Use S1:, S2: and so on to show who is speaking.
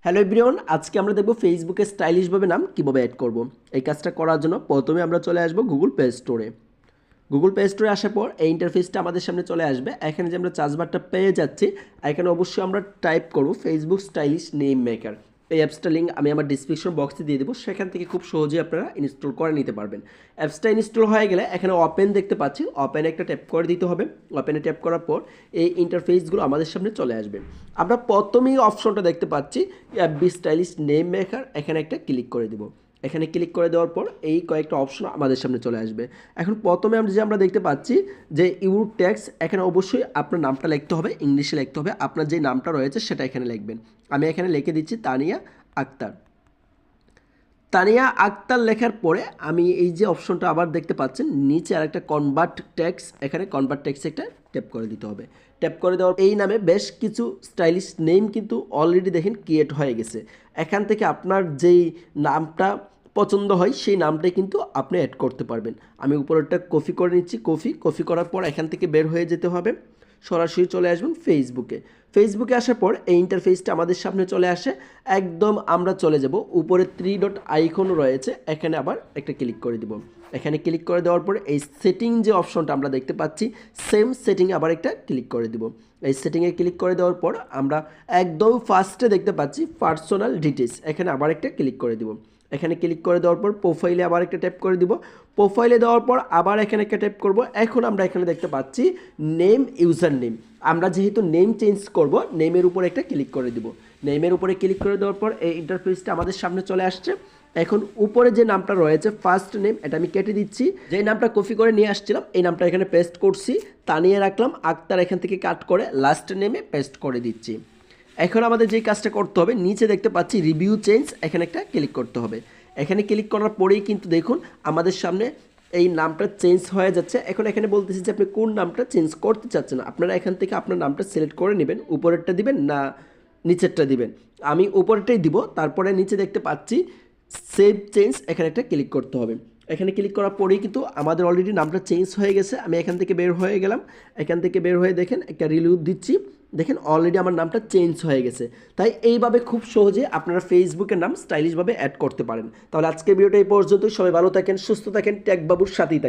S1: Hello everyone, আজকে আমরা দেখব ফেসবুকে স্টাইলিশভাবে নাম কীভাবে অ্যাড করব। এই কাজটা করার জন্য প্রথমে আমরা চলে আসব গুগল প্লে স্টোরে। গুগল প্লে স্টোরে আসার পর এই ইন্টারফেসটা আমাদের সামনে চলে আসবে। এখানে যে আমরা সার্চ বারটা পেয়ে যাচ্ছি, এখানে অবশ্যই আমরা টাইপ করব ফেসবুক স্টাইলিশ নেম মেকার। এই অ্যাপসটা লিঙ্ক আমি আমার ডিসক্রিপশন বক্সে দিয়ে দেবো, সেখান থেকে খুব সহজেই আপনারা ইনস্টল করে নিতে পারবেন। অ্যাপসটা ইনস্টল হয়ে গেলে এখানে ওপেন দেখতে পাচ্ছি, ওপেনে একটা ট্যাপ করে দিতে হবে। ওপেনে ট্যাপ করার পর এই ইন্টারফেসগুলো আমাদের সামনে চলে আসবে। আমরা প্রথমেই অপশনটা দেখতে পাচ্ছি এফবি স্টাইলিশ নেম মেকার, এখানে একটা ক্লিক করে দেবো। এখানে ক্লিক করে দেওয়ার পর এই কয়েকটা অপশন আমাদের সামনে চলে আসবে। এখন প্রথমে আমরা দেখতে পাচ্ছি যে ইউর ট্যাক্স, এখানে অবশ্যই আপনার নামটা লিখতে হবে, ইংলিশে লিখতে হবে। আপনার যে নামটা রয়েছে সেটা এখানে লিখবেন। আমি এখানে লিখে দিচ্ছি তানিয়া আক্তার। তানিয়া আক্তার লেখার পরে আমি এই যে অপশনটা আবার দেখতে পাচ্ছেন নিচে আরেকটা কনভার্ট ট্যাক্স, এখানে কনভার্ট ট্যাক্সে একটা ট্যাপ করে দিতে হবে। ট্যাপ করে দেওয়ার এই নামে বেশ কিছু স্টাইলিশ নেম কিন্তু অলরেডি দেখেন ক্রিয়েট হয়ে গেছে। এখান থেকে আপনার যেই নামটা পছন্দ হয় সেই নামটাই কিন্তু আপনি অ্যাড করতে পারবেন। আমি উপরেরটা কপি করে নিচ্ছি, কপি করার পর এখান থেকে বের হয়ে যেতে হবে, সরাসরি চলে আসবেন ফেসবুকে। ফেসবুকে আসার পর এই ইন্টারফেসটা আমাদের সামনে চলে আসে। একদম আমরা চলে যাব উপরে 3 ডট আইকন রয়েছে, এখানে আবার একটা ক্লিক করে দিব। এখানে ক্লিক করে দেওয়ার পর এই সেটিং যে অপশনটা আমরা দেখতে পাচ্ছি, সেম সেটিংয়ে আবার একটা ক্লিক করে দিব। এই সেটিংয়ে ক্লিক করে দেওয়ার পর আমরা একদম ফার্স্টে দেখতে পাচ্ছি পার্সোনাল ডিটেলস, এখানে আবার একটা ক্লিক করে দিব। এখানে ক্লিক করে দেওয়ার পর প্রোফাইলে আবার একটা ট্যাপ করে দিব। প্রোফাইলে দেওয়ার পর আবার এখানে একটা ট্যাপ করব। এখন আমরা এখানে দেখতে পাচ্ছি নেম, ইউজার নেম। আমরা যেহেতু নেম চেঞ্জ করব, নেমের উপরে একটা ক্লিক করে দিব। নেমের উপরে ক্লিক করে দেওয়ার পর এই ইন্টারফেসটা আমাদের সামনে চলে আসছে। এখন উপরে যে নামটা রয়েছে ফার্স্ট নেম, এটা আমি কেটে দিচ্ছি। যে নামটা কপি করে নিয়ে আসছিলাম এই নামটা এখানে পেস্ট করছি, তানিয়ে রাখলাম। আক্তার এখান থেকে কাট করে লাস্ট নেমে পেস্ট করে দিচ্ছি। এখন আমাদের যে কাজটা করতে হবে, নিচে দেখতে পাচ্ছি রিভিউ চেঞ্জ, এখানে একটা ক্লিক করতে হবে। এখানে ক্লিক করার পরেই কিন্তু দেখুন আমাদের সামনে এই নামটা চেঞ্জ হয়ে যাচ্ছে। এখন এখানে বলতেছি যে আপনি কোন নামটা চেঞ্জ করতে চাচ্ছেন। আপনারা এখান থেকে আপনার নামটা সিলেক্ট করে নেবেন, উপরেরটা দিবেন না নিচেরটা দিবেন। আমি উপরেরটাই দিব। তারপরে নিচে দেখতে পাচ্ছি সেভ চেঞ্জ, এখানে একটা ক্লিক করতে হবে। এখানে ক্লিক করার পরেই কিন্তু আমাদের অলরেডি নামটা চেঞ্জ হয়ে গেছে। আমি এখান থেকে বের হয়ে গেলাম। এখান থেকে বের হয়ে দেখেন একটা রিভিউ দিচ্ছি, দেখেন অলরেডি আমার নামটা চেঞ্জ হয়ে গেছে। তাই এইভাবে খুব সহজে আপনারা ফেসবুকের নাম স্টাইলিশভাবে অ্যাড করতে পারেন। তাহলে আজকের ভিডিওটা এই পর্যন্তই। সবাই ভালো থাকেন, সুস্থ থাকেন, টেক বাবুর সাথেই থাকেন।